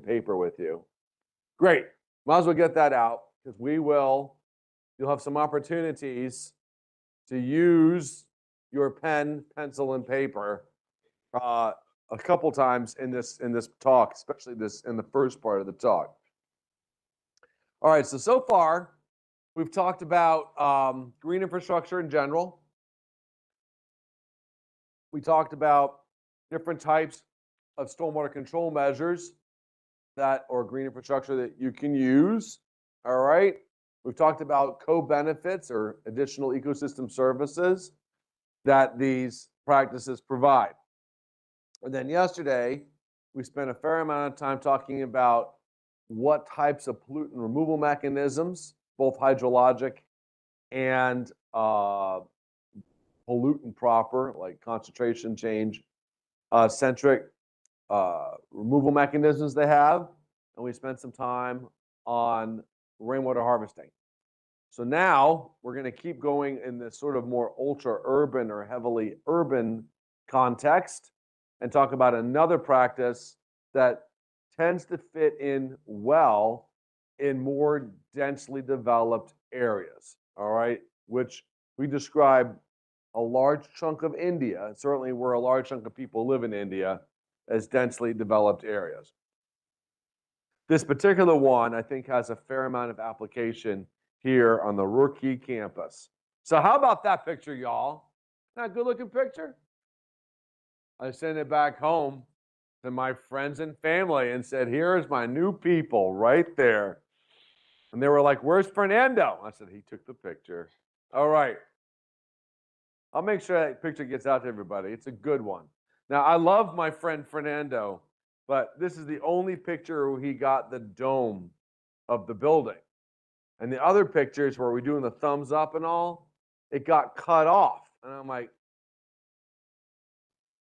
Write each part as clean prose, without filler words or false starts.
paper with you. Great. Might as well get that out because you'll have some opportunities to use your pen, pencil, and paper a couple times in this talk, especially in the first part of the talk. All right, so far we've talked about green infrastructure in general. We talked about different types of stormwater control measures or green infrastructure that you can use. All right. We've talked about co-benefits or additional ecosystem services that these practices provide. And then yesterday, we spent a fair amount of time talking about what types of pollutant removal mechanisms, both hydrologic and pollutant proper, like concentration change centric removal mechanisms they have. And we spent some time on rainwater harvesting. So now we're going to keep going in this sort of more ultra urban or heavily urban context and talk about another practice that tends to fit in well in more densely developed areas, all right, which we describe a large chunk of India, certainly where a large chunk of people live in India, as densely developed areas. This particular one, I think, has a fair amount of application here on the Roorkee campus. So how about that picture, y'all? Isn't that a good-looking picture? I sent it back home to my friends and family and said, here's my new people right there. And they were like, where's Fernando? I said, he took the picture. All right. I'll make sure that picture gets out to everybody. It's a good one. Now, I love my friend Fernando, but this is the only picture where he got the dome of the building. And the other pictures where we're doing the thumbs up and all, it got cut off. And I'm like,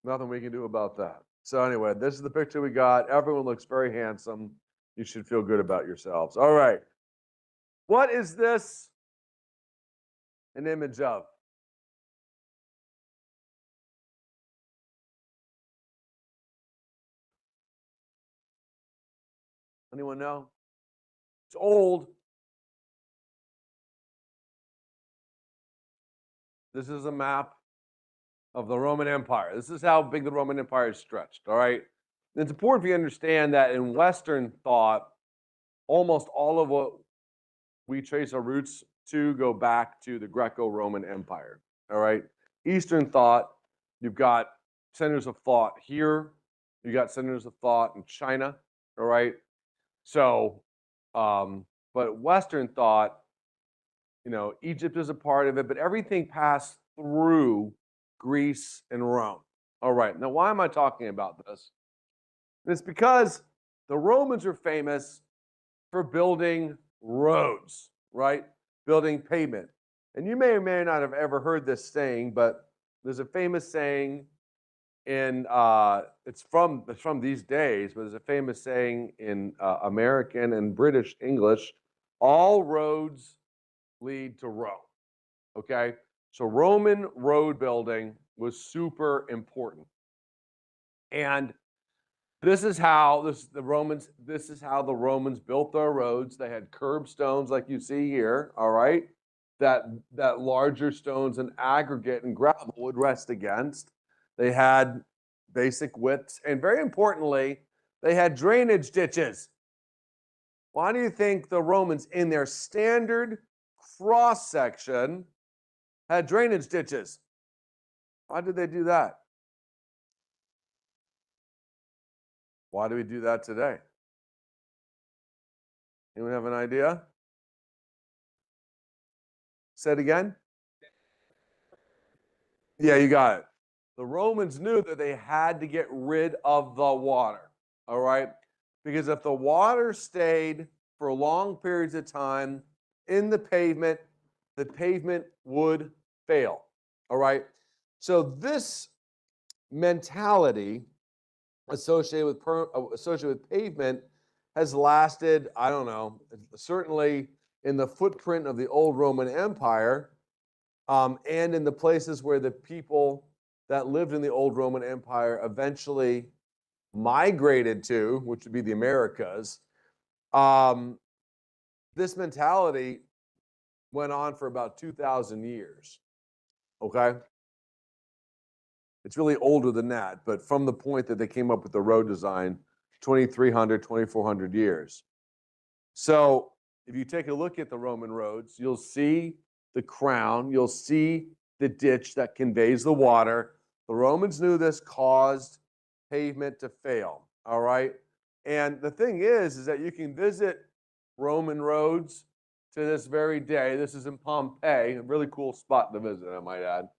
nothing we can do about that. So anyway, this is the picture we got. Everyone looks very handsome. You should feel good about yourselves. All right. What is this an image of? Anyone know? It's old. This is a map of the Roman Empire. This is how big the Roman Empire is stretched, all right? And it's important for you to understand that in Western thought, almost all of what we trace our roots to go back to the Greco-Roman Empire, all right? Eastern thought, you've got centers of thought here. You got centers of thought in China, all right? So, but Western thought, you know, Egypt is a part of it, but everything passed through Greece and Rome. All right, now why am I talking about this? It's because the Romans are famous for building roads, right? Building pavement. And you may or may not have ever heard this saying, but there's a famous saying in it's from these days, but there's a famous saying in American and British English: all roads lead to Rome. Okay, so Roman road building was super important, and this is how the Romans built their roads. They had curbstones like you see here, all right, that larger stones and aggregate and gravel would rest against. They had basic widths, and very importantly, they had drainage ditches. Why do you think the Romans, in their standard cross section, had drainage ditches? Why did they do that? Why do we do that today? Anyone have an idea? Say it again. Yeah, you got it. The Romans knew that they had to get rid of the water, all right? Because if the water stayed for long periods of time in the pavement would fail, all right? So this mentality associated with pavement has lasted, I don't know, certainly in the footprint of the old Roman Empire, and in the places where the people that lived in the old Roman Empire eventually migrated to, which would be the Americas, this mentality went on for about 2,000 years. Okay? It's really older than that, but from the point that they came up with the road design, 2,300, 2,400 years. So if you take a look at the Roman roads, you'll see the crown, you'll see the ditch that conveys the water. The Romans knew this caused pavement to fail, all right? And the thing is that you can visit Roman roads to this very day. This is in Pompeii, a really cool spot to visit, I might add.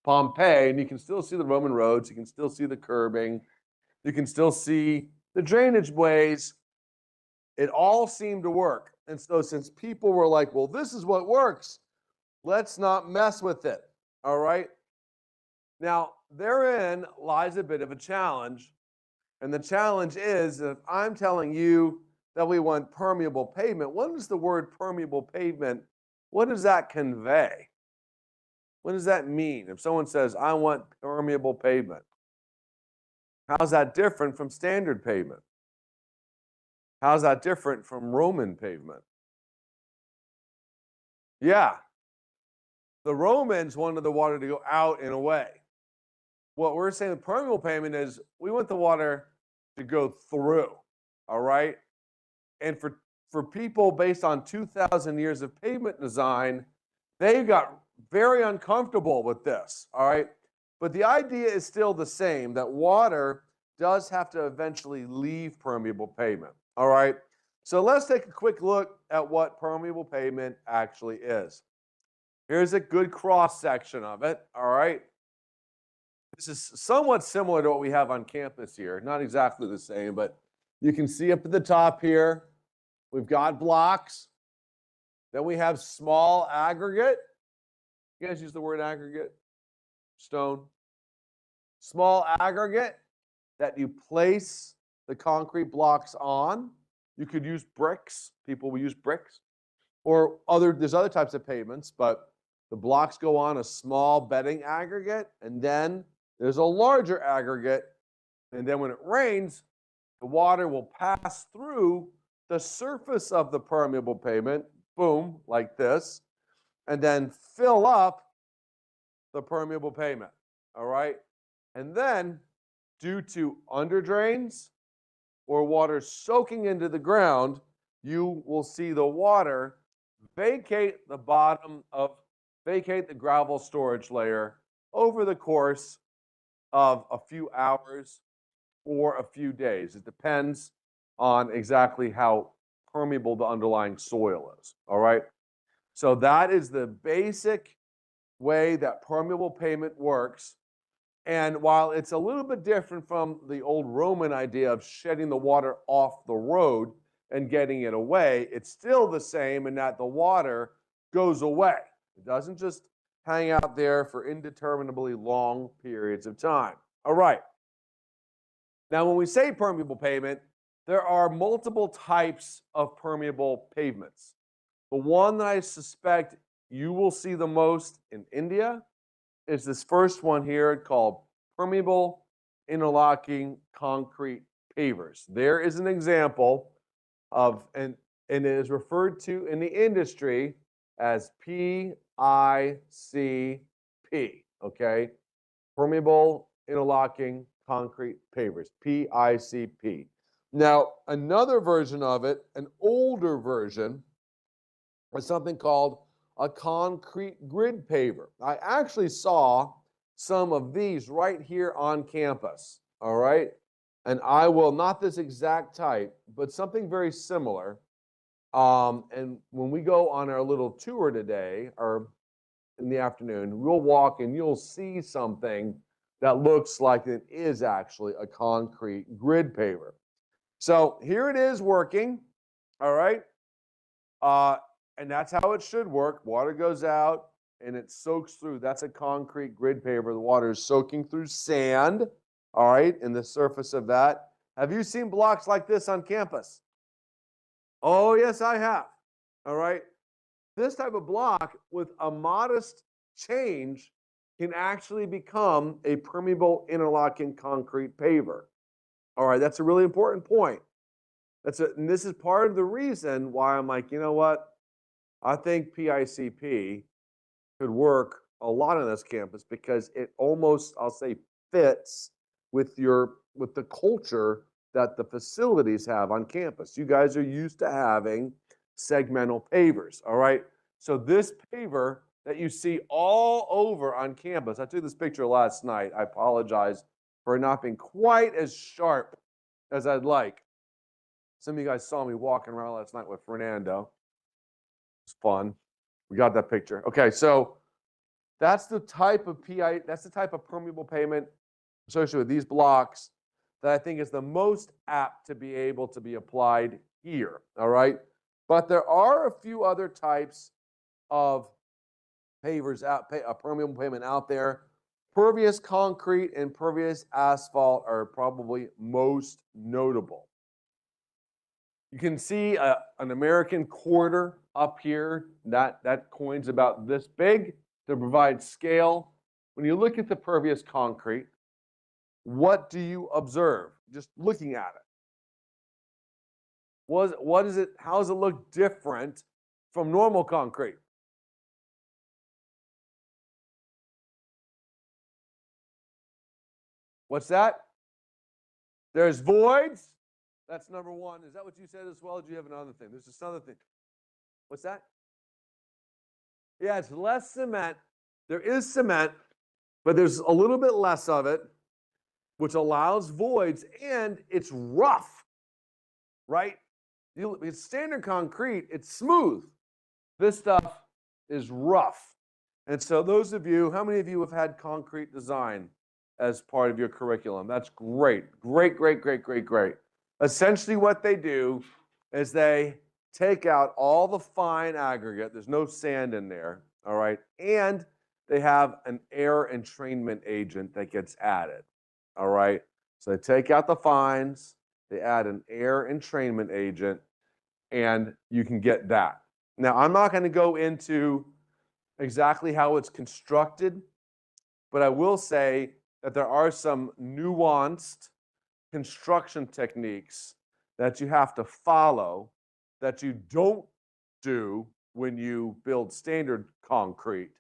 Pompeii, and you can still see the Roman roads, you can still see the curbing, you can still see the drainage ways. It all seemed to work. And so since people were like, well, this is what works, let's not mess with it, all right? Now, therein lies a bit of a challenge. And the challenge is if I'm telling you that we want permeable pavement, what does the word permeable pavement, what does that convey? What does that mean? If someone says, I want permeable pavement, how's that different from standard pavement? How's that different from Roman pavement? Yeah, the Romans wanted the water to go out and away. What we're saying with permeable pavement is we want the water to go through, all right? And for people based on 2,000 years of pavement design, they got very uncomfortable with this, all right? But the idea is still the same, that water does have to eventually leave permeable pavement, all right? So let's take a quick look at what permeable pavement actually is. Here's a good cross section of it, all right? This is somewhat similar to what we have on campus here. Not exactly the same, but you can see up at the top here, we've got blocks. Then we have small aggregate. You guys use the word aggregate? Stone. Small aggregate that you place the concrete blocks on. You could use bricks. People will use bricks. Or there's other types of pavements, but the blocks go on a small bedding aggregate, and then there's a larger aggregate, and then when it rains, the water will pass through the surface of the permeable pavement, boom, like this, and then fill up the permeable pavement, all right? And then, due to underdrains or water soaking into the ground, you will see the water vacate the gravel storage layer over the course of a few hours or a few days. It depends on exactly how permeable the underlying soil is, all right? So that is the basic way that permeable pavement works. And while it's a little bit different from the old Roman idea of shedding the water off the road and getting it away, it's still the same in that the water goes away. It doesn't just hang out there for indeterminably long periods of time. All right. Now, when we say permeable pavement, there are multiple types of permeable pavements. The one that I suspect you will see the most in India is this first one here called permeable interlocking concrete pavers. There is an example of, and it is referred to in the industry as PICP, okay? Permeable interlocking concrete pavers, PICP. Now, another version of it, an older version, is something called a concrete grid paver. I actually saw some of these right here on campus, all right? And I will, not this exact type, but something very similar. And when we go on our little tour today, or in the afternoon, we'll walk and you'll see something that looks like it is actually a concrete grid paver. So here it is working, all right? And that's how it should work. Water goes out and it soaks through. That's a concrete grid paver. The water is soaking through sand, all right, in the surface of that. Have you seen blocks like this on campus? Oh, yes, I have. All right. This type of block with a modest change can actually become a permeable interlocking concrete paver. All right, that's a really important point. And this is part of the reason why I'm like, you know what? I think PICP could work a lot on this campus because it almost, I'll say, fits with the culture that the facilities have on campus. You guys are used to having segmental pavers, all right? So this paver that you see all over on campus, I took this picture last night. I apologize for not being quite as sharp as I'd like. Some of you guys saw me walking around last night with Fernando. It's fun. We got that picture. Okay, so that's the type of permeable pavement associated with these blocks that I think is the most apt to be able to be applied here. All right. But there are a few other types of pavers permeable pavement out there. Pervious concrete and pervious asphalt are probably most notable. You can see an American quarter up here. That coin's about this big to provide scale. When you look at the pervious concrete, what do you observe? Just looking at it. What is it? How does it look different from normal concrete? What's that? There's voids. That's number one. Is that what you said as well? Or do you have another thing? There's just another thing. What's that? Yeah, it's less cement. There is cement, but there's a little bit less of it, which allows voids, and it's rough, right? It's standard concrete, it's smooth. This stuff is rough. And so those of you, how many of you have had concrete design as part of your curriculum? That's great. Great, great, great, great, great. Essentially what they do is they take out all the fine aggregate. There's no sand in there, all right? And they have an air entrainment agent that gets added, all right? So they take out the fines, they add an air entrainment agent, and you can get that. Now, I'm not going to go into exactly how it's constructed, but I will say that there are some nuanced construction techniques that you have to follow that you don't do when you build standard concrete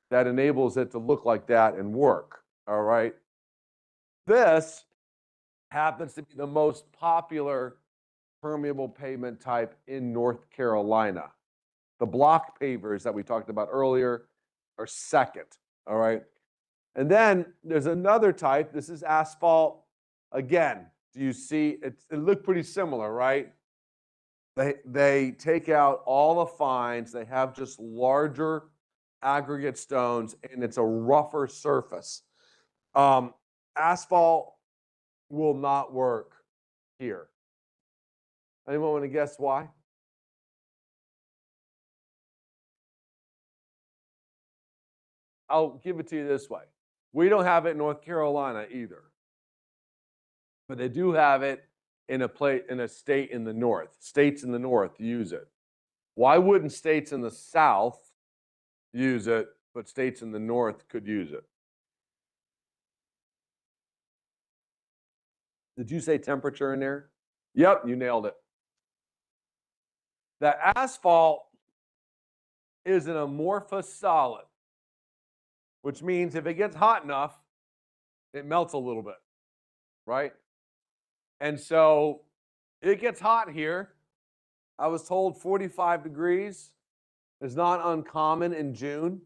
that enables it to look like that and work, all right? This happens to be the most popular permeable pavement type in North Carolina. The block pavers that we talked about earlier are second, all right? And then there's another type. This is asphalt. Again, do you see, it looked pretty similar, right? They take out all the fines. They have just larger aggregate stones, and it's a rougher surface. Asphalt will not work here. Anyone want to guess why? I'll give it to you this way. We don't have it in North Carolina either. But they do have it in a state in the north. States in the north use it. Why wouldn't states in the south use it, but states in the north could use it? Did you say temperature in there? Yep, you nailed it. The asphalt is an amorphous solid, which means if it gets hot enough, it melts a little bit, right? And so it gets hot here. I was told 45 degrees is not uncommon in June.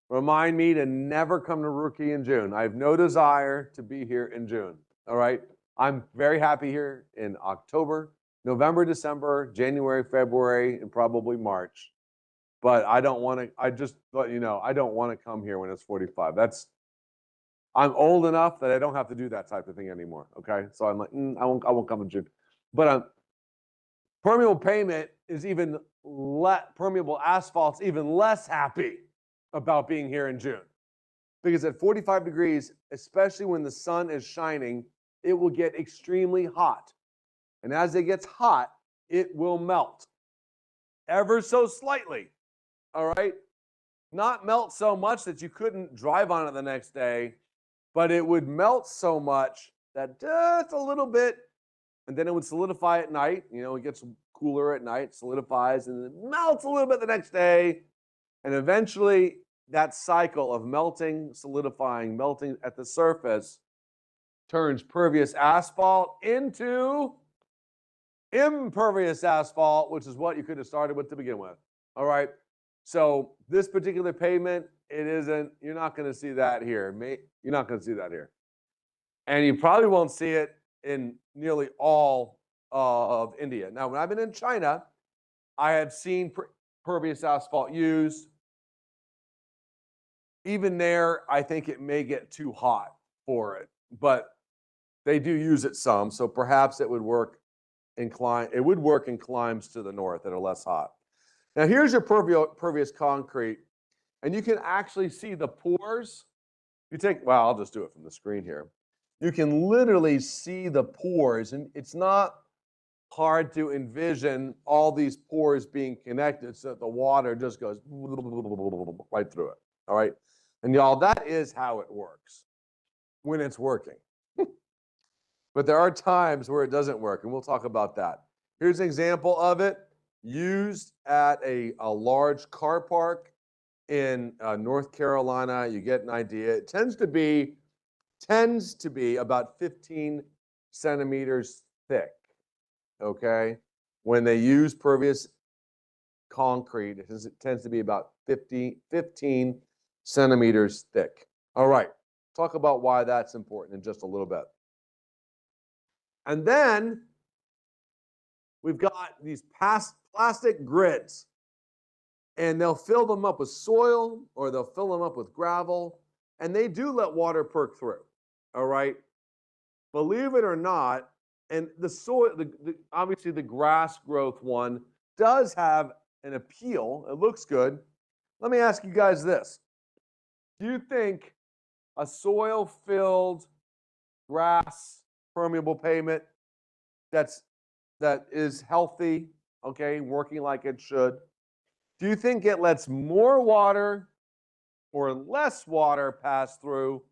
Remind me to never come to Rookie in June. I have no desire to be here in June, all right? I'm very happy here in October, November, December, January, February, and probably March. But I don't want to, I just let you know, I don't want to come here when it's 45. I'm old enough that I don't have to do that type of thing anymore, okay? So I'm like, I won't come in June. But permeable pavement is even permeable asphalt's even less happy about being here in June. Because at 45 degrees, especially when the sun is shining, it will get extremely hot. And as it gets hot, it will melt ever so slightly, all right? Not melt so much that you couldn't drive on it the next day, but it would melt so much that just a little bit, and then it would solidify at night. You know, it gets cooler at night, solidifies, and then melts a little bit the next day. And eventually, that cycle of melting, solidifying, melting at the surface turns pervious asphalt into impervious asphalt, which is what you could have started with to begin with. All right. So this particular pavement, it isn't, you're not going to see that here. You're not going to see that here. And you probably won't see it in nearly all of India. Now, when I've been in China, I have seen pervious asphalt used. Even there, I think it may get too hot for it, but they do use it some. So perhaps it would work in climes to the north that are less hot. Now, here's your pervious concrete, and you can actually see the pores. I'll just do it from the screen here. You can literally see the pores, and it's not hard to envision all these pores being connected so that the water just goes right through it. All right. And y'all, that is how it works when it's working. But there are times where it doesn't work, and we'll talk about that. Here's an example of it used at a large car park in North Carolina. You get an idea. It tends to be about 15 centimeters thick, okay? When they use pervious concrete, it tends to be about 15 centimeters thick. All right, talk about why that's important in just a little bit. And then we've got these plastic grids, and they'll fill them up with soil or they'll fill them up with gravel, and they do let water perk through. All right. Believe it or not, and the soil, obviously the grass growth one does have an appeal. It looks good. Let me ask you guys this. Do you think a soil-filled grass permeable pavement that is healthy, okay, working like it should, do you think it lets more water or less water pass through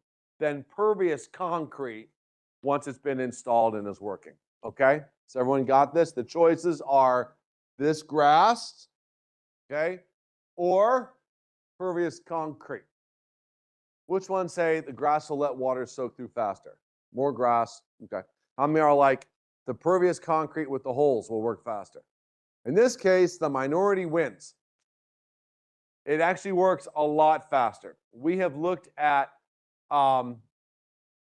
than pervious concrete once it's been installed and is working? Okay, so everyone got this? The choices are this grass, okay, or pervious concrete. Which ones say the grass will let water soak through faster? More grass, okay. How many are like the pervious concrete with the holes will work faster? In this case, the minority wins. It actually works a lot faster. We have looked at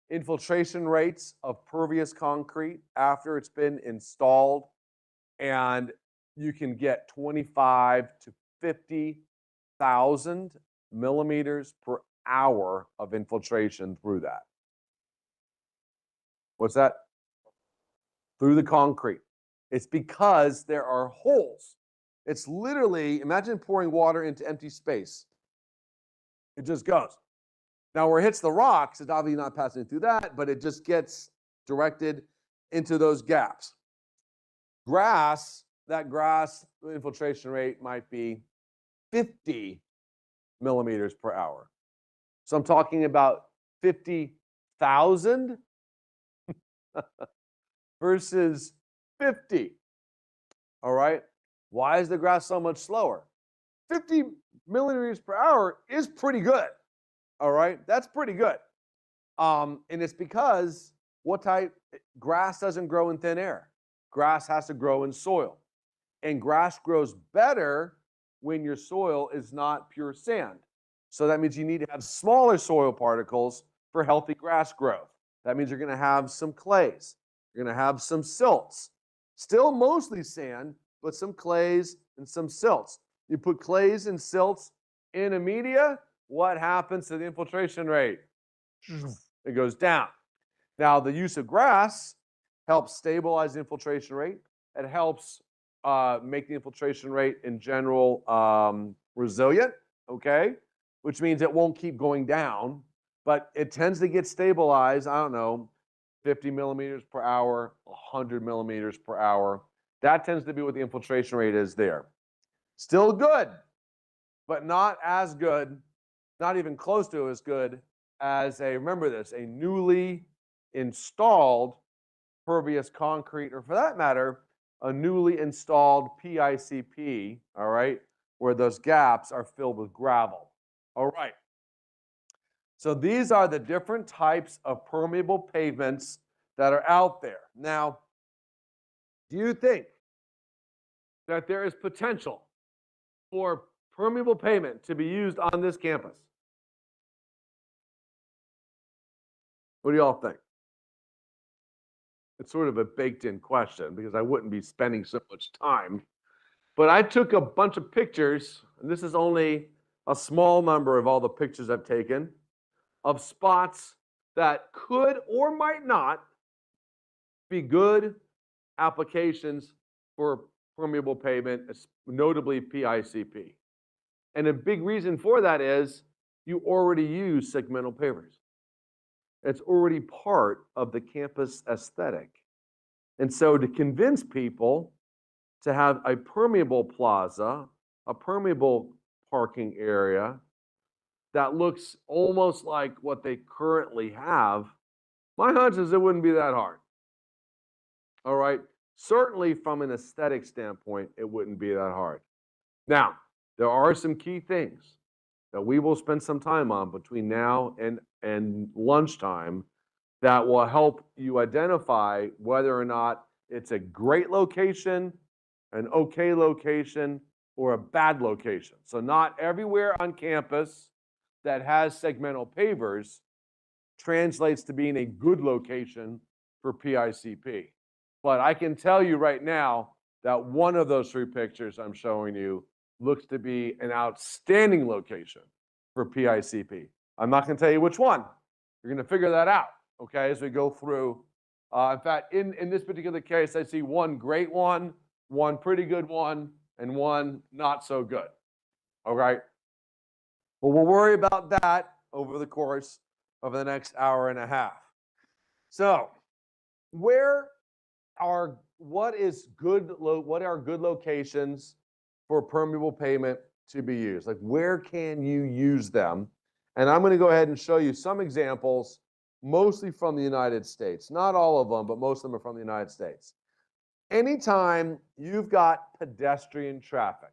infiltration rates of pervious concrete after it's been installed, and you can get 25 to 50,000 millimeters per hour of infiltration through that. What's that? Through the concrete. It's because there are holes. It's literally, imagine pouring water into empty space. It just goes. Now, where it hits the rocks, it's obviously not passing through that, but it just gets directed into those gaps. That grass infiltration rate might be 50 millimeters per hour. So I'm talking about 50,000 versus 50. All right. Why is the grass so much slower? 50 millimeters per hour is pretty good. All right. That's pretty good. And it's because grass doesn't grow in thin air. Grass has to grow in soil. And grass grows better when your soil is not pure sand. So that means you need to have smaller soil particles for healthy grass growth. That means you're going to have some clays. You're going to have some silts. Still mostly sand, but some clays and some silts. You put clays and silts in a media, what happens to the infiltration rate? It goes down. Now, the use of grass helps stabilize the infiltration rate. It helps make the infiltration rate in general resilient, okay? Which means it won't keep going down, but it tends to get stabilized, 50 millimeters per hour, 100 millimeters per hour. That tends to be what the infiltration rate is there. Still good, but not as good, not even close to as good as remember this, a newly installed pervious concrete, or for that matter, a newly installed PICP, all right, where those gaps are filled with gravel. All right. So these are the different types of permeable pavements that are out there. Now, do you think that there is potential for permeable pavement to be used on this campus? What do y'all think? It's sort of a baked-in question because I wouldn't be spending so much time. But I took a bunch of pictures, and this is only a small number of all the pictures I've taken, of spots that could or might not be good applications for permeable pavement, notably PICP. And a big reason for that is you already use segmental pavers. It's already part of the campus aesthetic. And so to convince people to have a permeable plaza, a permeable parking area that looks almost like what they currently have, my hunch is it wouldn't be that hard. All right. Certainly from an aesthetic standpoint, it wouldn't be that hard. Now, there are some key things that we will spend some time on between now and lunchtime that will help you identify whether or not it's a great location, an okay location, or a bad location. So not everywhere on campus that has segmental pavers translates to being a good location for PICP. But I can tell you right now that one of those three pictures I'm showing you looks to be an outstanding location for PICP. I'm not going to tell you which one. You're going to figure that out, okay, as we go through. In fact, in this particular case, I see one great one pretty good one, and one not so good. All right. Well, we'll worry about that over the course of the next hour and a half. So, what are good locations for permeable pavement to be used? Like, where can you use them? And I'm going to go ahead and show you some examples, mostly from the United States. Not all of them, but most of them are from the United States. Anytime you've got pedestrian traffic,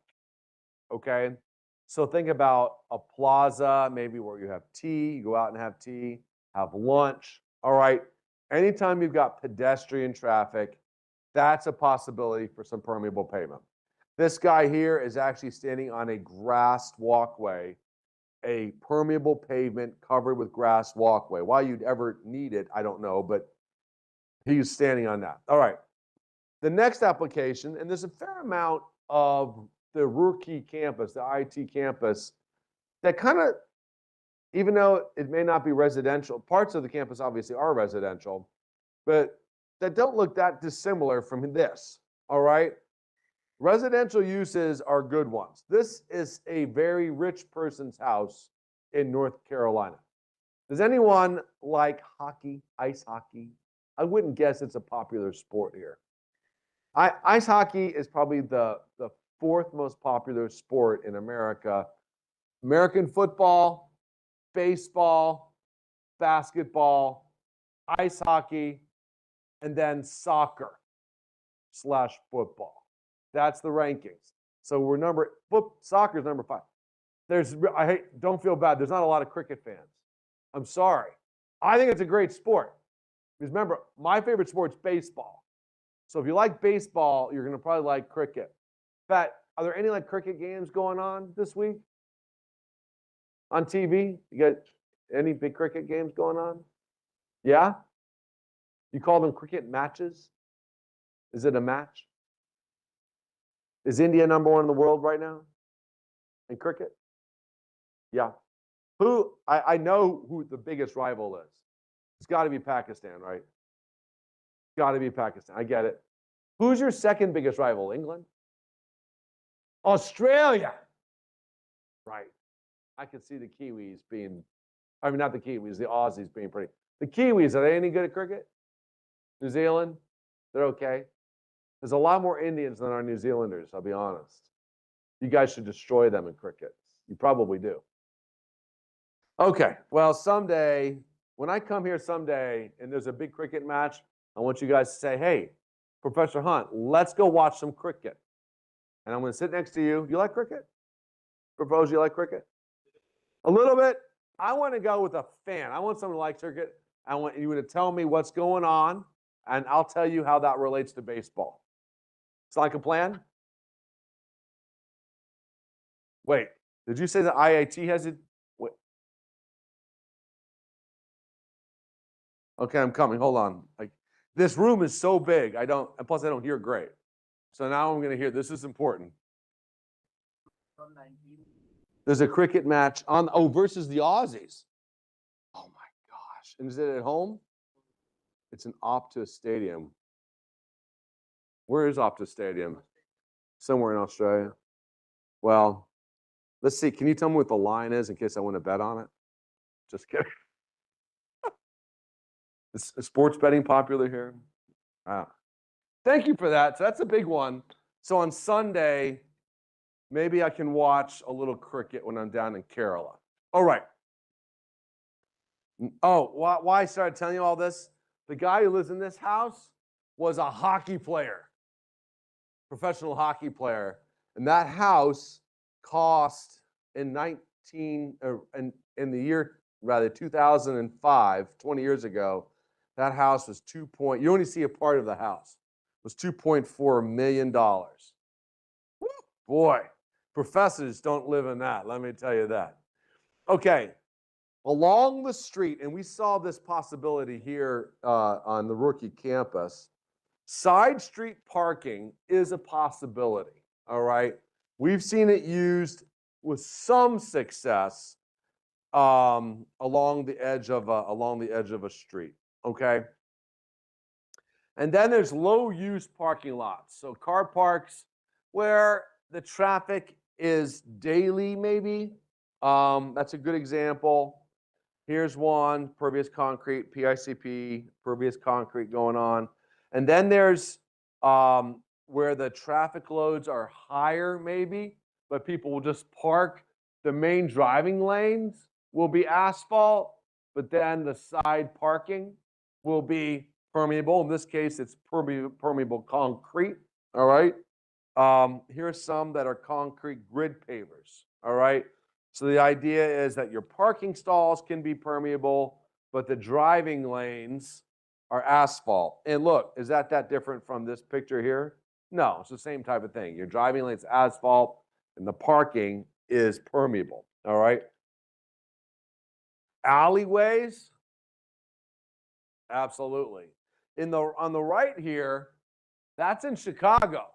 okay? So think about a plaza, maybe where you have tea, you go out and have tea, have lunch, all right? Anytime you've got pedestrian traffic, that's a possibility for some permeable pavement. This guy here is actually standing on a grassed walkway, a permeable pavement covered with grass walkway. Why you'd ever need it, I don't know, but he's standing on that. All right. The next application, and there's a fair amount of the Rookie campus, the IT campus, that kind of, even though it may not be residential, parts of the campus obviously are residential, but that don't look that dissimilar from this, all right? Residential uses are good ones. This is a very rich person's house in North Carolina. Does anyone like hockey, ice hockey? I wouldn't guess it's a popular sport here. Ice hockey is probably the fourth most popular sport in America. American football, baseball, basketball, ice hockey, and then soccer/football. That's the rankings. So soccer is number 5. Don't feel bad. There's not a lot of cricket fans. I'm sorry. I think it's a great sport. Because remember, my favorite sport's baseball. So if you like baseball, you're going to probably like cricket. In fact, are there any cricket games going on this week on TV? You got any big cricket games going on? Yeah? You call them cricket matches? Is it a match? Is India #1 in the world right now in cricket? Yeah. I know who the biggest rival is. It's got to be Pakistan, right? Got to be Pakistan. I get it. Who's your second biggest rival? England? Australia. Right. I could see the Kiwis being, not the Kiwis, the Aussies being pretty. The Kiwis, are they any good at cricket? New Zealand? They're okay. There's a lot more Indians than our New Zealanders, I'll be honest. You guys should destroy them in cricket. You probably do. Okay. Well, someday when I come here someday and there's a big cricket match, I want you guys to say, hey, Professor Hunt, let's go watch some cricket. And I'm going to sit next to you. Do you like cricket? Propose you like cricket? A little bit. I want to go with a fan. I want someone who likes cricket. I want you to tell me what's going on, and I'll tell you how that relates to baseball. It's like a plan? Wait, did you say the IIT has it? Wait. Okay, I'm coming. Hold on. Like, this room is so big. And plus I don't hear great. So now I'm going to hear, this is important. There's a cricket match versus the Aussies. Oh my gosh. And is it at home? It's an Optus Stadium. Where is Optus Stadium? Somewhere in Australia. Well, let's see. Can you tell me what the line is in case I want to bet on it? Just kidding. Is sports betting popular here? Thank you for that. So that's a big one. So on Sunday, maybe I can watch a little cricket when I'm down in Kerala. All right. Oh, why I started telling you all this? The guy who lives in this house was a hockey player, professional hockey player. And that house cost in the year 2005, 20 years ago, that house was you only see a part of the house. It was $2.4 million. Woo, boy, professors don't live in that, let me tell you that. Okay, along the street, and we saw this possibility here on the Rookie campus, side street parking is a possibility, all right? We've seen it used with some success along the edge of a street, okay? And then there's low-use parking lots, so car parks where the traffic is daily, maybe. That's a good example. Here's one, pervious concrete, PICP, pervious concrete going on. And then there's where the traffic loads are higher, maybe, but people will just park. The main driving lanes will be asphalt, but then the side parking will be permeable. In this case, it's permeable concrete, all right? Here are some that are concrete grid pavers, all right? So the idea is that your parking stalls can be permeable, but the driving lanes are asphalt. And look, is that different from this picture here? No, it's the same type of thing. Your driving lane's asphalt, and the parking is permeable, all right? Alleyways, absolutely. On the right here, that's in Chicago.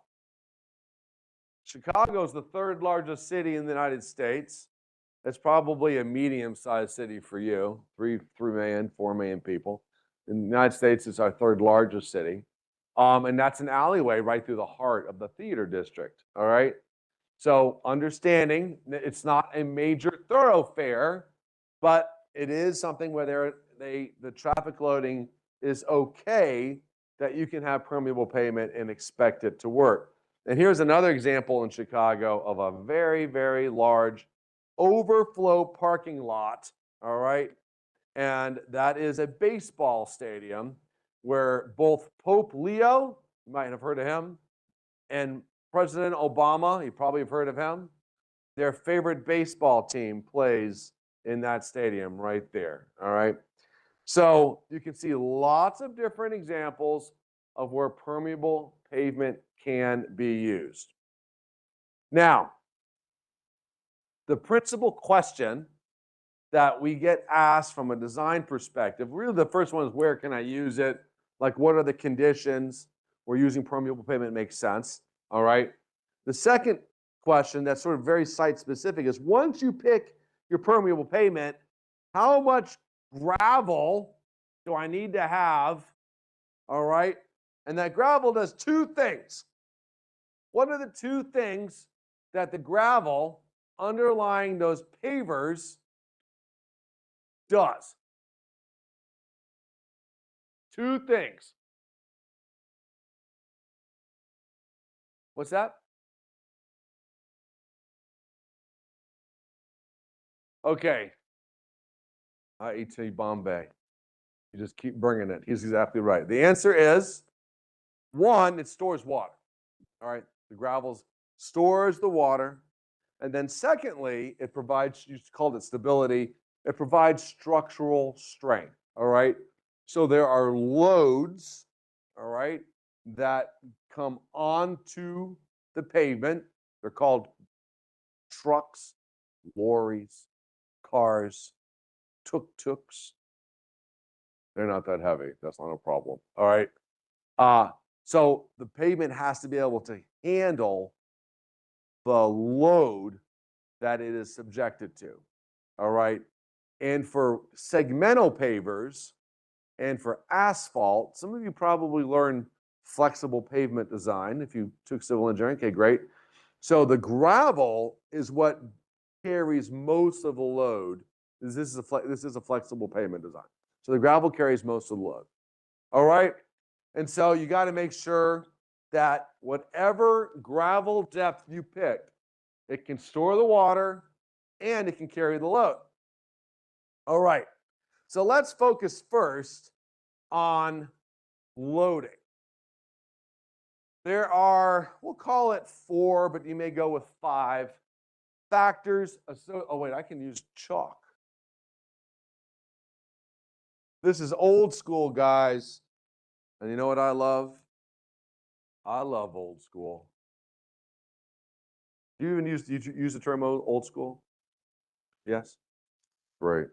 Chicago is the third largest city in the United States. It's probably a medium-sized city for you, 3 million, 4 million people. In the United States, it's our third largest city. And that's an alleyway right through the heart of the theater district, all right? So understanding that it's not a major thoroughfare, but it is something where the traffic loading is okay, that you can have permeable pavement and expect it to work. And here's another example in Chicago of a very, very large overflow parking lot, all right? And that is a baseball stadium where both Pope Leo, you might have heard of him, and President Obama, you probably have heard of him, their favorite baseball team plays in that stadium right there, all right? So you can see lots of different examples of where permeable pavement can be used. Now, the principal question that we get asked from a design perspective, really the first one is, where can I use it? Like, what are the conditions where using permeable pavement makes sense, all right? The second question that's sort of very site specific is, once you pick your permeable pavement, how much gravel do I need to have, all right? And that gravel does two things. What are the two things that the gravel underlying those pavers does? Two things. What's that? Okay. IET Bombay. You just keep bringing it. He's exactly right. The answer is one, it stores water. All right. The gravel stores the water. And then secondly, it provides, you called it stability, it provides structural strength. All right. So there are loads, all right, that come onto the pavement. They're called trucks, lorries, cars, tuk-tuks. They're not that heavy. That's not a problem. All right. So the pavement has to be able to handle the load that it is subjected to. All right. And for segmental pavers and for asphalt, some of you probably learned flexible pavement design if you took civil engineering. Okay, great. So the gravel is what carries most of the load. This is a flexible pavement design. So the gravel carries most of the load. All right. And so you got to make sure that whatever gravel depth you pick, it can store the water and it can carry the load. All right. So let's focus first on loading. There are, we'll call it 4, but you may go with 5 factors. Oh, wait, I can use chalk. This is old school, guys. And you know what I love? I love old school. Do you even use the term old school? Yes? Great.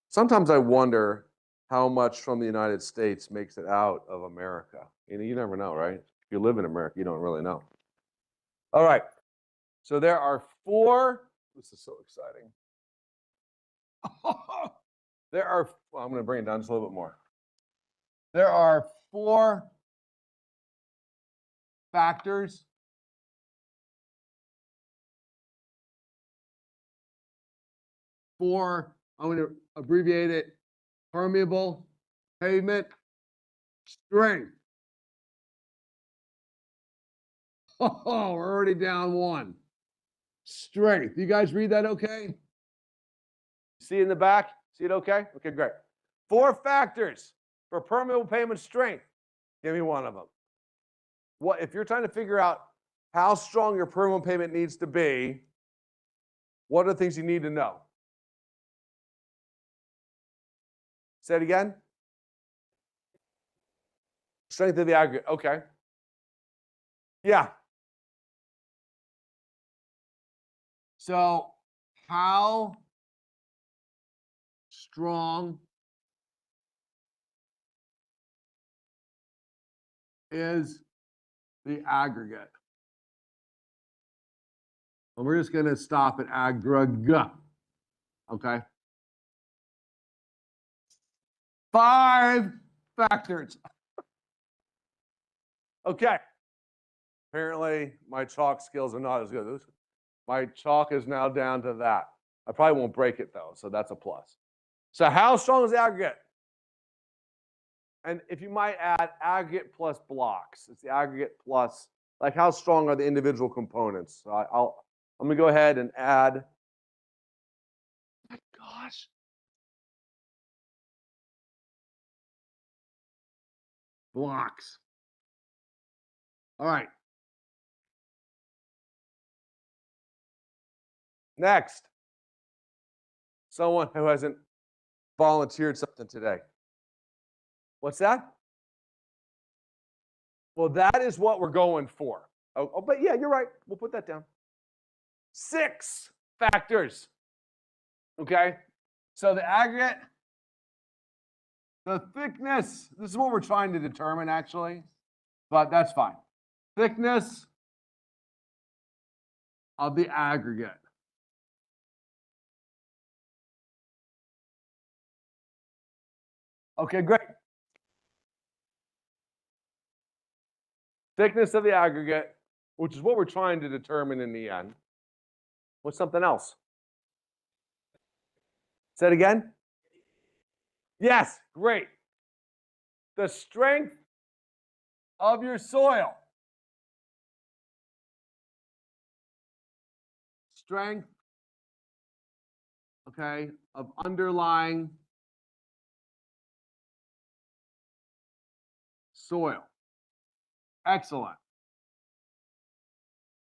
Sometimes I wonder how much from the United States makes it out of America. You never know, right? If you live in America, you don't really know. All right. So there are 4. This is so exciting. There are, well, I'm going to bring it down just a little bit more. There are 4 factors for, I'm going to abbreviate it, permeable pavement strength. Oh, we're already down 1. Strength. You guys read that okay? See in the back? See it okay? Okay, great. 4 factors for permeable pavement strength. Give me one of them. What if you're trying to figure out how strong your permeable pavement needs to be? What are the things you need to know? Say it again. Strength of the aggregate. Okay. Yeah. So, how strong is the aggregate? And we're just going to stop at aggregate. Okay. 5 factors. Okay. Apparently, my chalk skills are not as good. My chalk is now down to that. I probably won't break it though, so that's a plus. So how strong is the aggregate? And if you might add aggregate plus blocks, it's the aggregate plus, like how strong are the individual components? So I'm gonna go ahead and add. My gosh. Blocks. All right. Next. Someone who hasn't volunteered something today. What's that? Well, that is what we're going for. Oh, but yeah, you're right. We'll put that down. 6 factors. Okay. So the aggregate, the thickness, this is what we're trying to determine actually, but that's fine. Thickness of the aggregate. Okay, great. Thickness of the aggregate, which is what we're trying to determine in the end. What's something else? Say it again. Yes, great. The strength of your soil. Strength, okay, of underlying soil. Excellent.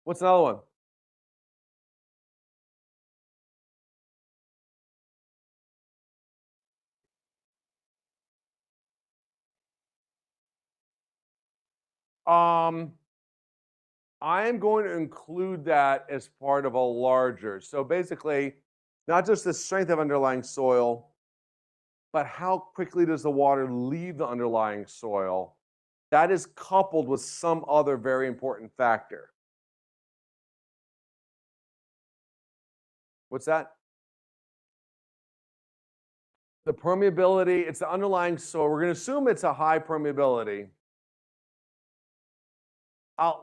What's another one? I am going to include that as part of a larger. So basically, not just the strength of underlying soil, but how quickly does the water leave the underlying soil? That is coupled with some other very important factor. What's that? The permeability, it's the underlying soil. We're going to assume it's a high permeability.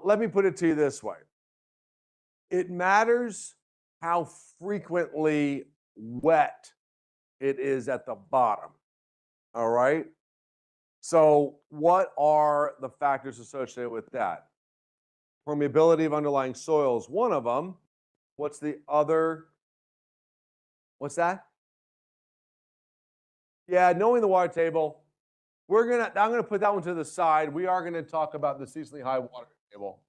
Let me put it to you this way. It matters how frequently wet it is at the bottom. All right. So, what are the factors associated with that? Permeability of underlying soil is one of them. What's the other? What's that? Yeah, knowing the water table. I'm gonna put that one to the side. We are gonna talk about the seasonally high water table.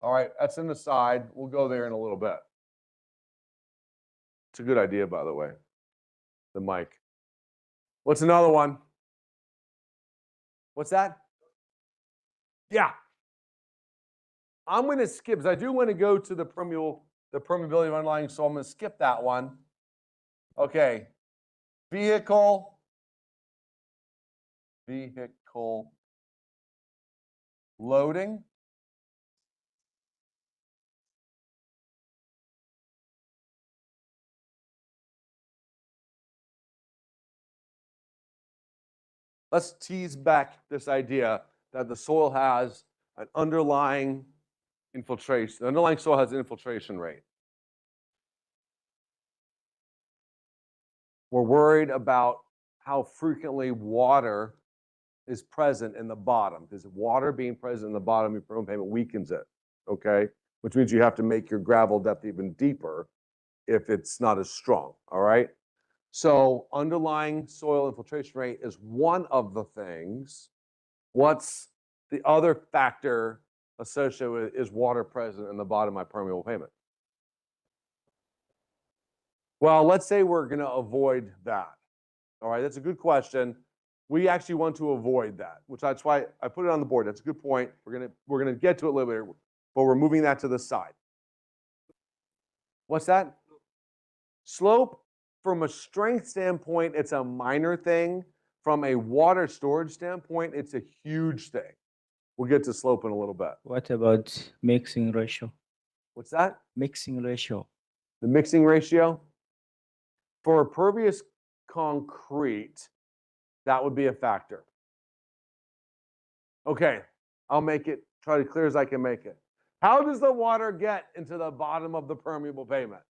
All right, that's in the side. We'll go there in a little bit. It's a good idea, by the way. The mic. What's another one? What's that? Yeah. I'm going to skip, because I do want to go to the permeability of underlying soil. I'm going to skip that one. Okay. Vehicle loading. Let's tease back this idea that the soil has an underlying infiltration. The underlying soil has an infiltration rate. We're worried about how frequently water is present in the bottom, because water being present in the bottom of your payment weakens it, okay? Which means you have to make your gravel depth even deeper if it's not as strong, all right? So underlying soil infiltration rate is one of the things. What's the other factor associated with is water present in the bottom of my permeable pavement? Well, let's say we're going to avoid that. All right, that's a good question. We actually want to avoid that, which that's why I put it on the board. That's a good point. We're gonna get to it a little bit, but we're moving that to the side. What's that? Slope, from a strength standpoint, it's a minor thing. From a water storage standpoint, it's a huge thing. We'll get to slope in a little bit. What about mixing ratio? What's that? Mixing ratio. The mixing ratio? For pervious concrete, that would be a factor. Okay, I'll make it try to clear as I can make it. How does the water get into the bottom of the permeable pavement?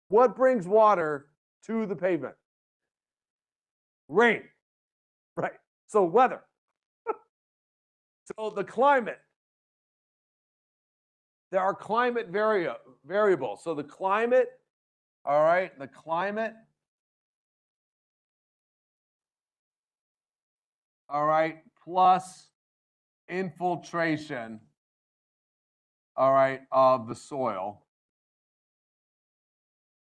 What brings water to the pavement? Rain, right? So weather. So the climate. There are climate variables. So the climate, all right, the climate, all right, plus infiltration, all right, of the soil.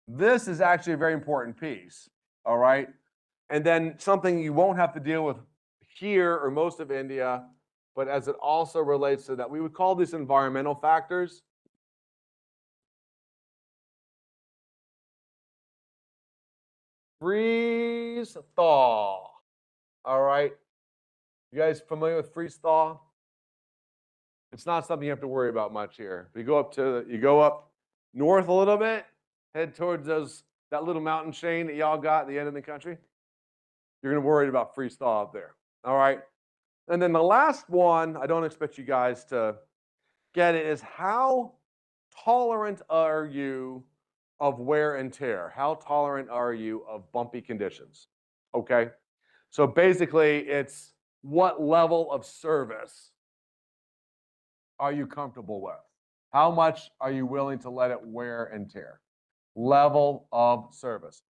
This is actually a very important piece, all right? And then something you won't have to deal with here or most of India, but as it also relates to that, we would call these environmental factors. Freeze thaw, all right? You guys familiar with freeze thaw? It's not something you have to worry about much here. You go up north a little bit, head towards that little mountain chain that y'all got at the end of the country. You're going to worry about freeze thaw up there. All right. And then the last one, I don't expect you guys to get it, is how tolerant are you of wear and tear? How tolerant are you of bumpy conditions? Okay. So basically, it's what level of service are you comfortable with? How much are you willing to let it wear and tear? Level of service.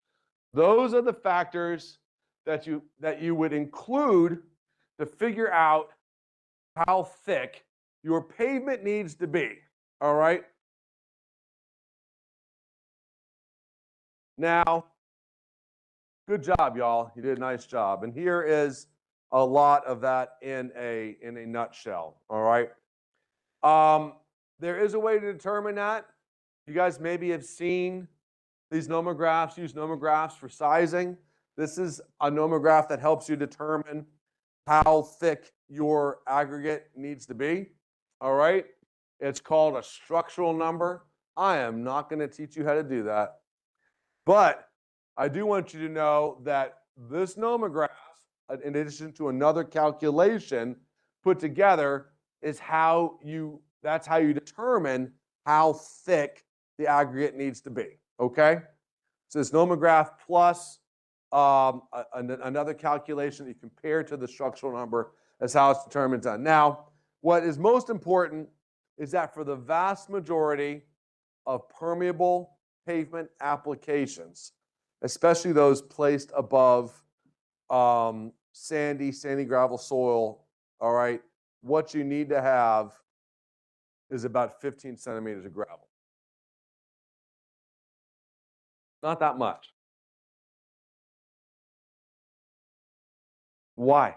Those are the factors that you would include to figure out how thick your pavement needs to be, all right? Now, good job, y'all. You did a nice job. And here is a lot of that in a nutshell, all right? There is a way to determine that. You guys maybe have seen these nomographs, use nomographs for sizing. This is a nomograph that helps you determine how thick your aggregate needs to be, all right? It's called a structural number. I am not going to teach you how to do that. But I do want you to know that this nomograph, in addition to another calculation put together, is that's how you determine how thick the aggregate needs to be, okay? So this nomograph plus another calculation that you compare to the structural number is how it's determined. Now, what is most important is that for the vast majority of permeable pavement applications, especially those placed above sandy gravel soil, all right, what you need to have is about 15 centimeters of gravel. Not that much. Why?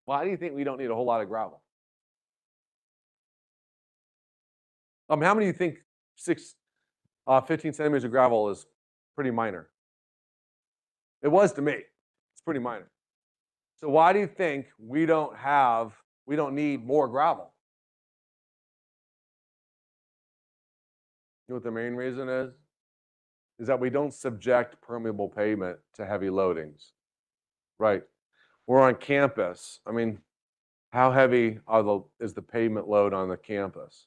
Why do you think we don't need a whole lot of gravel? How many of you think 15 centimeters of gravel is pretty minor? It was to me. It's pretty minor. So why do you think we don't need more gravel? You know what the main reason is? Is that we don't subject permeable pavement to heavy loadings, right? We're on campus. I mean, how heavy is the pavement load on the campus?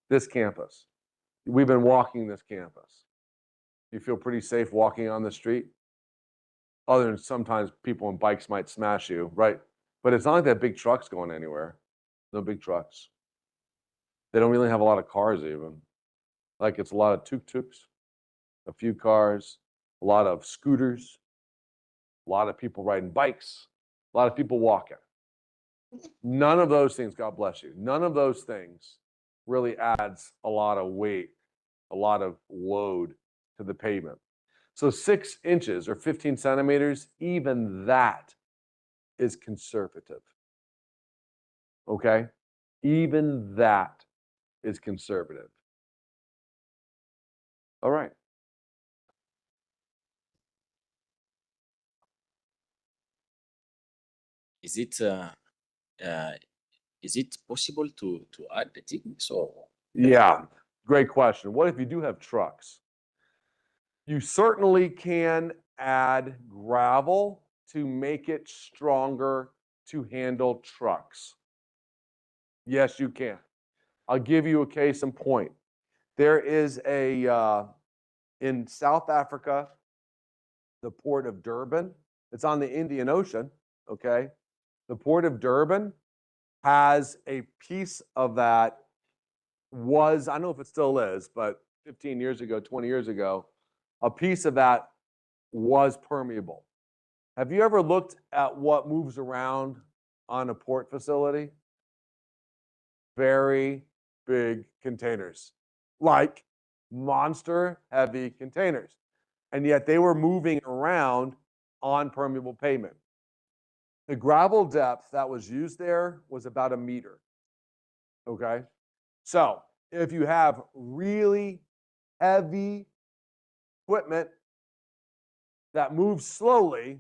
This campus. We've been walking this campus. You feel pretty safe walking on the street? Other than sometimes people on bikes might smash you, right? But it's not like that big truck's going anywhere. No big trucks. They don't really have a lot of cars even. Like it's a lot of tuk-tuks, a few cars, a lot of scooters, a lot of people riding bikes, a lot of people walking. None of those things, God bless you, none of those things really adds a lot of weight, a lot of load to the pavement. So 6 inches or 15 centimeters, even that is conservative. Okay? Even that is conservative. All right. Is it possible to add the thickness or? Yeah, great question. What if you do have trucks? You certainly can add gravel to make it stronger to handle trucks. Yes, you can. I'll give you a case in point. There is in South Africa, the port of Durban. It's on the Indian Ocean, okay? The port of Durban has a piece of that I don't know if it still is, but 15 years ago, 20 years ago, a piece of that was permeable. Have you ever looked at what moves around on a port facility? Very big containers, like monster heavy containers. And yet they were moving around on permeable pavement. The gravel depth that was used there was about 1 meter. Okay. So if you have really heavy equipment that moves slowly,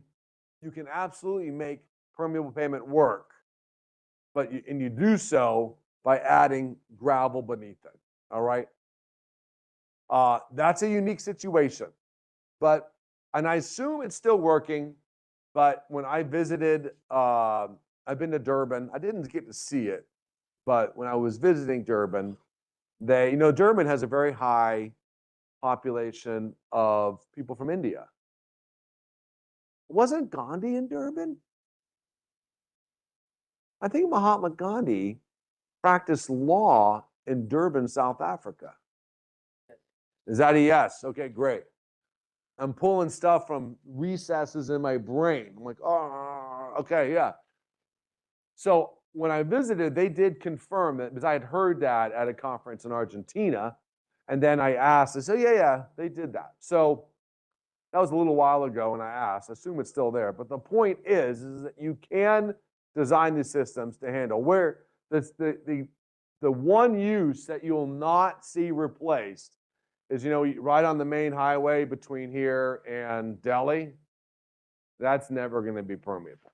you can absolutely make permeable pavement work. But you do so by adding gravel beneath it. All right. That's a unique situation. And I assume it's still working. But when I visited, I've been to Durban. I didn't get to see it, but when I was visiting Durban, Durban has a very high population of people from India. Wasn't Gandhi in Durban? I think Mahatma Gandhi practiced law in Durban, South Africa. Is that a yes? Okay, great. I'm pulling stuff from recesses in my brain. I'm like, oh, okay, yeah. So when I visited, they did confirm that because I had heard that at a conference in Argentina. And then I asked, I said, yeah, they did that. So that was a little while ago, and I asked. I assume it's still there. But the point is that you can design the systems to handle where the one use that you'll not see replaced is, right on the main highway between here and Delhi. That's never going to be permeable.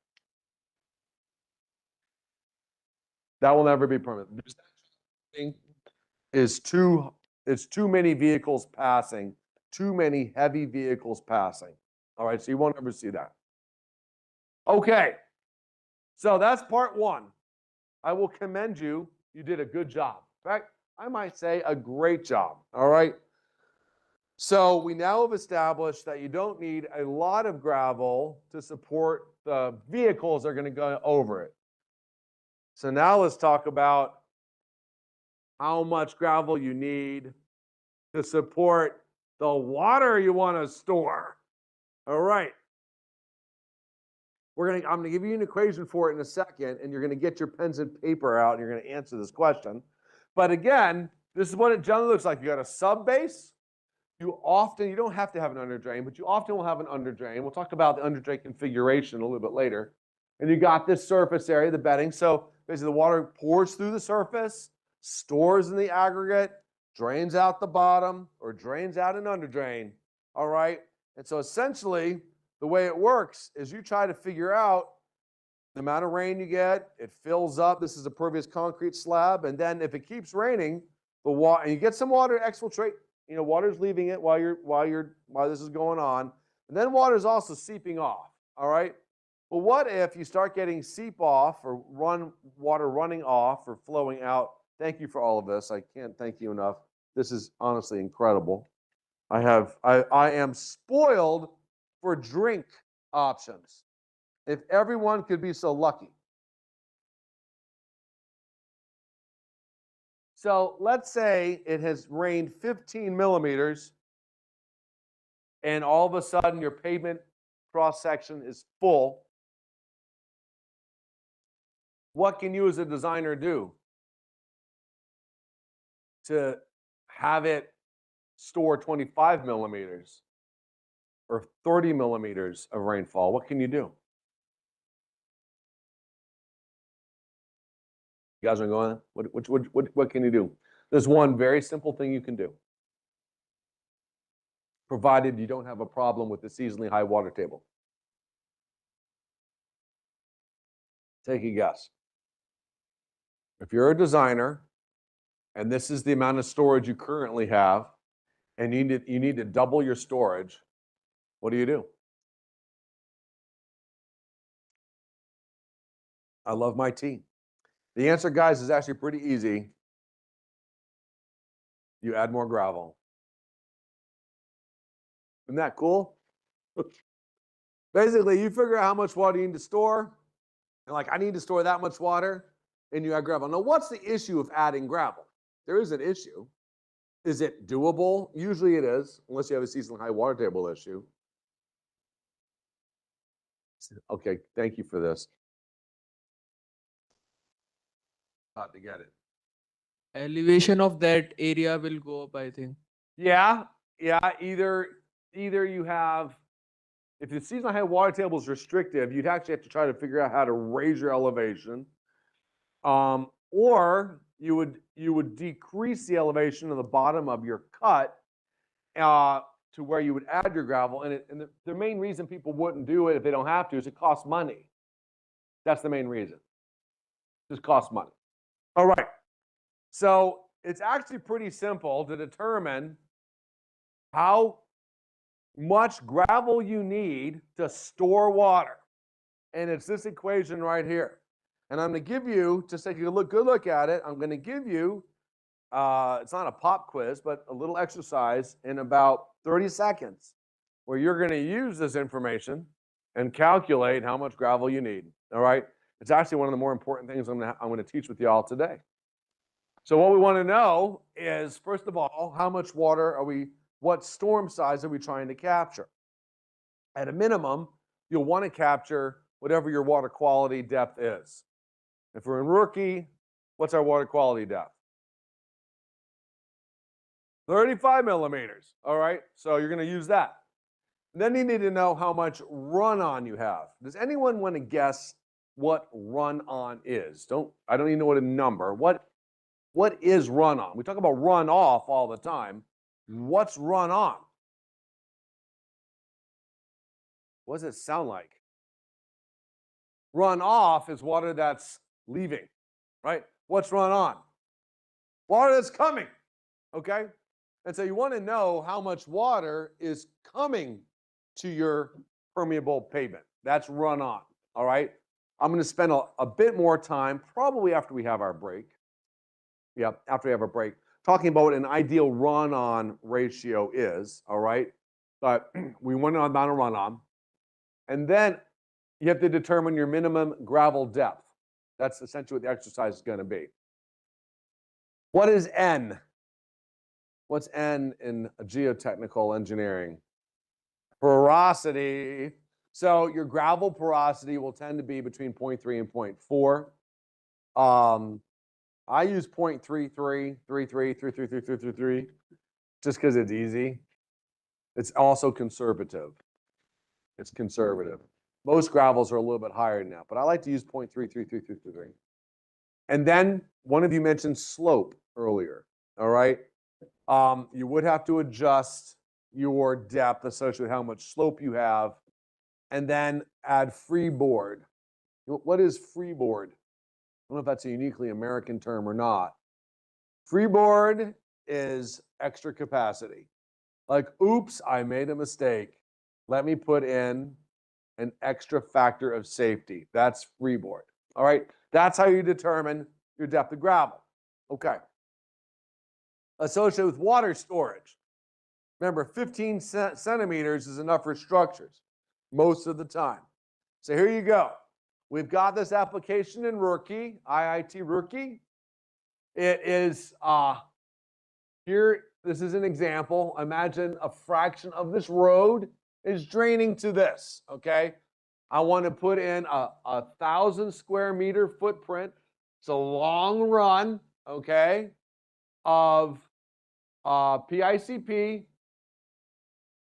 That will never be permanent. It's too many vehicles passing, too many heavy vehicles passing. All right, so you won't ever see that. Okay, so that's part one. I will commend you. You did a good job. In fact, I might say a great job. All right. So we now have established that you don't need a lot of gravel to support the vehicles that are going to go over it. So now let's talk about how much gravel you need to support the water you want to store. All right. I'm going to give you an equation for it in a second, and you're going to get your pens and paper out, and you're going to answer this question. But again, this is what it generally looks like. You got a sub base. You don't have to have an under drain, but you often will have an under drain. We'll talk about the under drain configuration a little bit later. And you got this surface area, the bedding. So basically the water pours through the surface, stores in the aggregate, drains out the bottom, or drains out an under drain. All right. And so essentially the way it works is you try to figure out the amount of rain you get, it fills up. This is a pervious concrete slab. And then if it keeps raining, and you get some water to exfiltrate, water's leaving it while this is going on. And then water's also seeping off. All right. Well, what if you start getting seep off or water running off or flowing out? Thank you for all of this. I can't thank you enough. This is honestly incredible. I am spoiled for drink options. If everyone could be so lucky. So let's say it has rained 15 millimeters and all of a sudden your pavement cross section is full. What can you as a designer do to have it store 25 millimeters or 30 millimeters of rainfall? What can you do? You guys are going, what can you do? There's one very simple thing you can do, provided you don't have a problem with the seasonally high water table. Take a guess. If you're a designer and this is the amount of storage you currently have and you need to double your storage, what do? I love my team. The answer, guys, is actually pretty easy. You add more gravel. Isn't that cool? Basically, you figure out how much water you need to store. And I need to store that much water, and you add gravel. Now, what's the issue of adding gravel? There is an issue. Is it doable? Usually it is, unless you have a seasonal high water table issue. Okay, thank you for this. Got to get it. Elevation of that area will go up, I think. Yeah. Either you have, if the seasonal high water table is restrictive, you'd actually have to try to figure out how to raise your elevation, or you would decrease the elevation of the bottom of your cut to where you would add your gravel. And the main reason people wouldn't do it if they don't have to is it costs money. That's the main reason. It just costs money. All right. So it's actually pretty simple to determine how much gravel you need to store water. And it's this equation right here. And I'm going to give you, just take a good look at it, I'm going to give you, it's not a pop quiz, but a little exercise in about 30 seconds where you're going to use this information and calculate how much gravel you need. All right? It's actually one of the more important things I'm going to teach with y'all today. So what we want to know is, first of all, how much water what storm size are we trying to capture? At a minimum, you'll want to capture whatever your water quality depth is. If we're in rookie, what's our water quality depth? 35 millimeters. All right, so you're going to use that. Then you need to know how much run-on you have. Does anyone want to guess what run-on is? I don't even know what a number. What is run-on? We talk about run-off all the time. What's run-on? What does it sound like? Run-off is water that's leaving, right? What's run-on? Water that's coming, okay? And so you want to know how much water is coming to your permeable pavement. That's run-on, all right? I'm going to spend a bit more time, probably after we have our break. Yeah, after we have our break, talking about what an ideal run-on ratio is, all right? But we want to know the amount of run-on. And then you have to determine your minimum gravel depth. That's essentially what the exercise is going to be. What is N? What's N in geotechnical engineering? Porosity. So your gravel porosity will tend to be between 0.3 and 0.4. I use 0.33, 33, just because it's easy. It's also conservative. It's conservative. Most gravels are a little bit higher than that, but I like to use 0.33. And then one of you mentioned slope earlier, all right? You would have to adjust your depth associated with how much slope you have, and then add freeboard. What is freeboard? I don't know if that's a uniquely American term or not. Freeboard is extra capacity. Like, oops, I made a mistake. Let me put in an extra factor of safety. That's freeboard. All right, that's how you determine your depth of gravel. Okay. Associated with water storage. Remember, 15 centimeters is enough for structures most of the time. So here you go. We've got this application in Rookie, IIT Rookie. It is here. This is an example. Imagine a fraction of this road is draining to this. Okay, I want to put in a 1,000 square meter footprint. It's a long run. Okay, of PICP.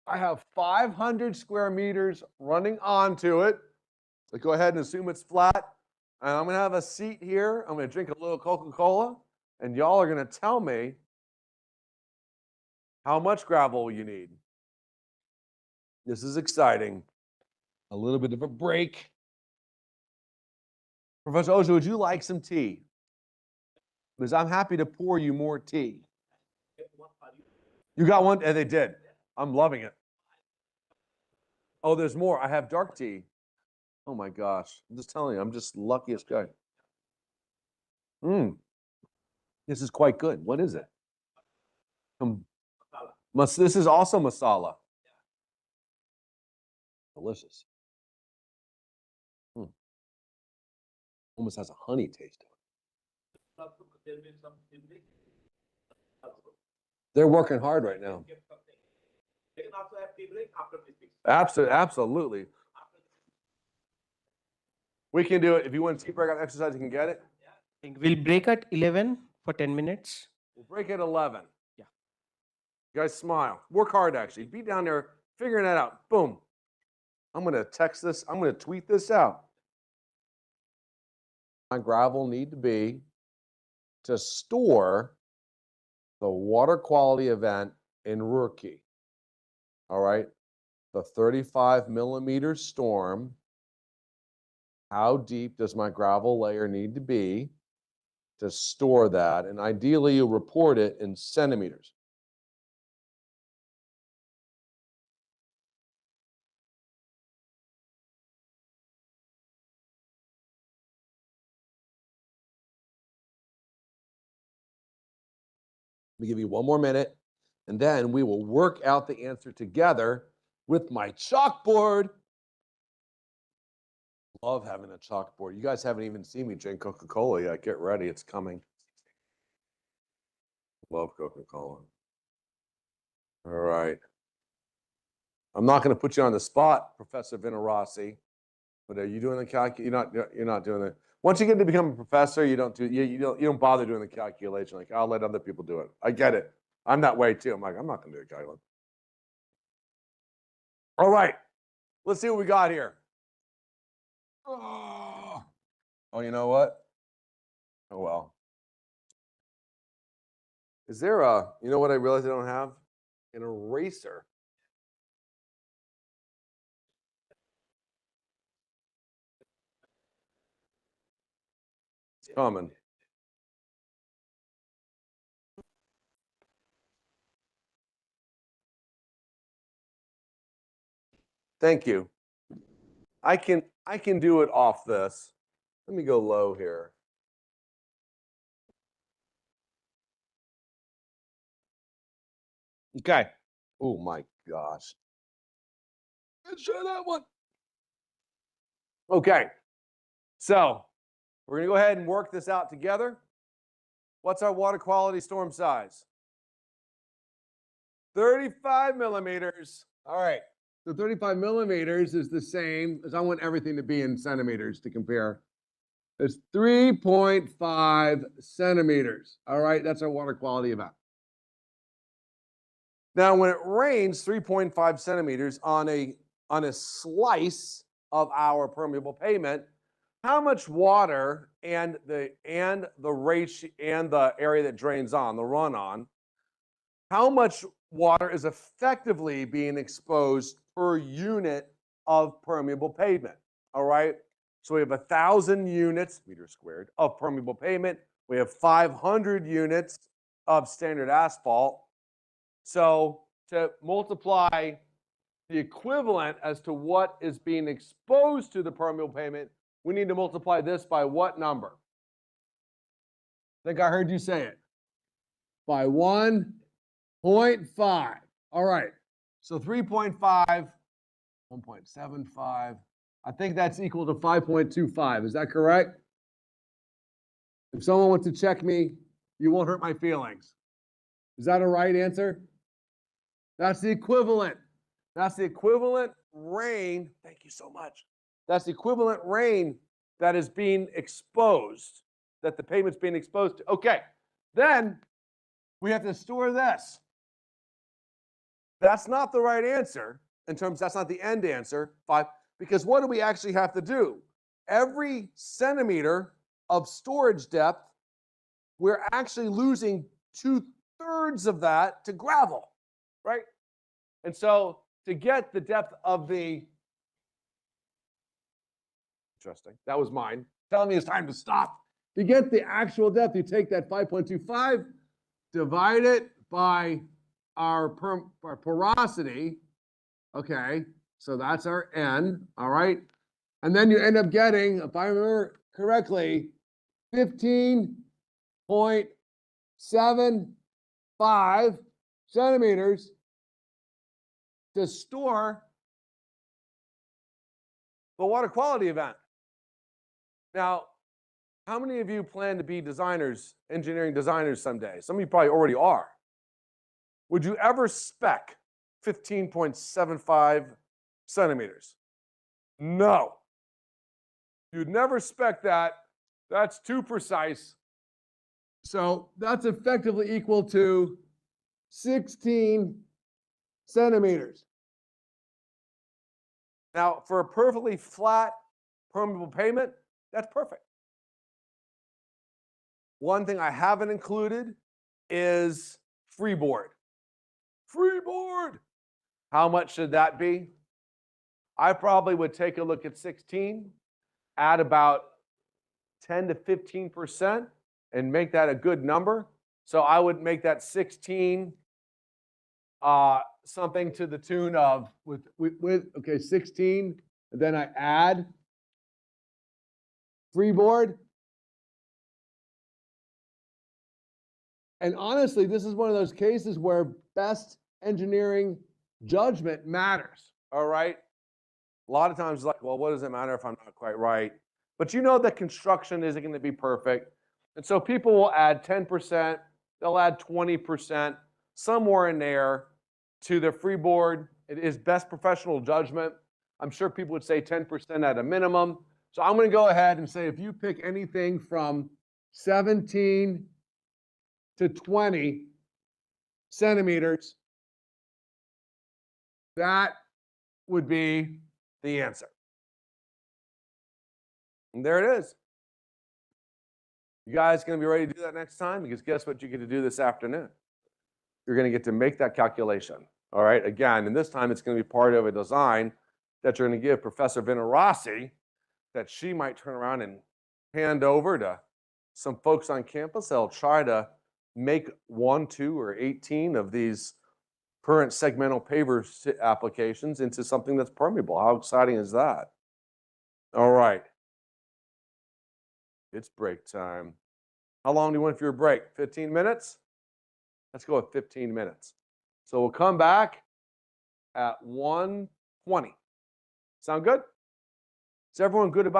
I have 500 square meters running onto it. So go ahead and assume it's flat. And I'm going to have a seat here. I'm going to drink a little Coca-Cola. And y'all are going to tell me how much gravel you need. This is exciting. A little bit of a break. Professor Ojo, would you like some tea? Because I'm happy to pour you more tea. You got one? And they did. I'm loving it. Oh, there's more. I have dark tea. Oh my gosh. I'm just telling you, I'm just the luckiest guy. This is quite good. What is it? This is also masala. Delicious. Almost has a honey taste to it. They're working hard right now. Absolutely. We can do it. If you want to tea break out exercise, you can get it. We'll break at 11 for 10 minutes. We'll break at 11. Yeah. You guys smile. Work hard, actually. Be down there figuring that out. Boom. I'm going to text this. I'm going to tweet this out. My gravel need to be to store the water quality event in Rookie. All right. The 35 millimeter storm. How deep does my gravel layer need to be to store that? And ideally, you report it in centimeters. Let me give you one more minute, and then we will work out the answer together with my chalkboard. Love having a chalkboard. You guys haven't even seen me drink Coca-Cola yet. Get ready, it's coming. Love Coca-Cola. All right. I'm not going to put you on the spot, Professor Vinarasi, but are you doing the calculation? You're not doing it. Once you get to become a professor, you don't bother doing the calculation. Like, I'll let other people do it. I get it. I'm that way too. I'm like, I'm not going to do the calculation. All right, let's see what we got here. Oh, you know what? Oh well. Is there a? You know what I realized I don't have? An eraser. It's coming. Thank you. I can do it off this. Let me go low here. Okay. Oh my gosh. Let's try that one. Okay. So we're gonna go ahead and work this out together. What's our water quality storm size? 35 millimeters. All right. So 35 millimeters is the same as I want everything to be in centimeters to compare. It's 3.5 centimeters. All right, that's our water quality event. Now, when it rains 3.5 centimeters on a slice of our permeable pavement, how much water and the ratio and the area that drains on, the run on, how much water is effectively being exposed per unit of permeable pavement? All right. So we have 1,000 units, meters squared, of permeable pavement. We have 500 units of standard asphalt. So to multiply the equivalent as to what is being exposed to the permeable pavement, we need to multiply this by what number? I think I heard you say it. By 1.5. All right. So 3.5, 1.75. I think that's equal to 5.25. Is that correct? If someone wants to check me, you won't hurt my feelings. Is that a right answer? That's the equivalent. That's the equivalent rain. Thank you so much. That's the equivalent rain that is being exposed, that the pavement's being exposed to. Okay. Then we have to store this. That's not the right answer in terms, that's not the end answer, 5, because what do we actually have to do? Every centimeter of storage depth, we're actually losing 2/3 of that to gravel, right? And so to get the depth of the, interesting, that was mine, telling me it's time to stop. To get the actual depth, you take that 5.25, divide it by our porosity, okay, so that's our N, all right? And then you end up getting, if I remember correctly, 15.75 centimeters to store the water quality event. Now, how many of you plan to be designers, engineering designers someday? Some of you probably already are. Would you ever spec 15.75 centimeters? No. You'd never spec that. That's too precise. So that's effectively equal to 16 centimeters. Now, for a perfectly flat, permeable pavement, that's perfect. One thing I haven't included is freeboard. Freeboard. How much should that be? I probably would take a look at 16, add about 10 to 15%, and make that a good number. So I would make that 16 something to the tune of okay, 16, and then I add freeboard. And honestly, this is one of those cases where best engineering judgment matters, all right? A lot of times it's like, well, what does it matter if I'm not quite right? But you know that construction isn't going to be perfect. And so people will add 10%, they'll add 20%, somewhere in there to the freeboard. It is best professional judgment. I'm sure people would say 10% at a minimum, So I'm going to go ahead and say if you pick anything from 17 to 20 centimeters, that would be the answer. And there it is. You guys going to be ready to do that next time? Because guess what you get to do this afternoon? You're going to get to make that calculation. All right, again, and this time it's going to be part of a design that you're going to give Professor Vinarasi that she might turn around and hand over to some folks on campus. They'll try to make 1, 2, or 18 of these current segmental paver applications into something that's permeable. How exciting is that? All right. It's break time. How long do you want for your break? 15 minutes? Let's go with 15 minutes. So we'll come back at 1:20. Sound good? Is everyone good about